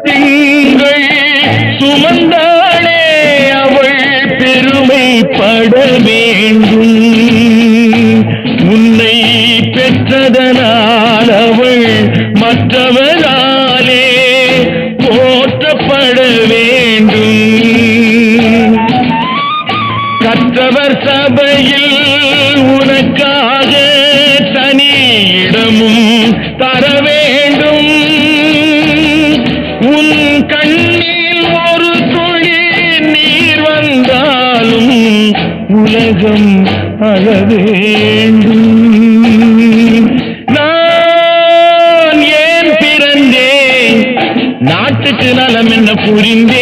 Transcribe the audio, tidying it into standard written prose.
திங்கள் சுமந்தாளே அவள் பெருமைப்பட வேண்டும். உன்னை பெற்றதனால் அவள் மற்றவராலே போற்றப்பட வேண்டும். கற்றவர் சபையில் உனக்காக தனி இடமும் தர வேண்டும். உன் கண்ணில் ஒரு துளி நீர் வந்தாலும் உலகம் அழ வேண்டும். நான் ஏன் பிறந்தேன், நாட்டுக்கு நலம் என்ன புரிந்தேன்.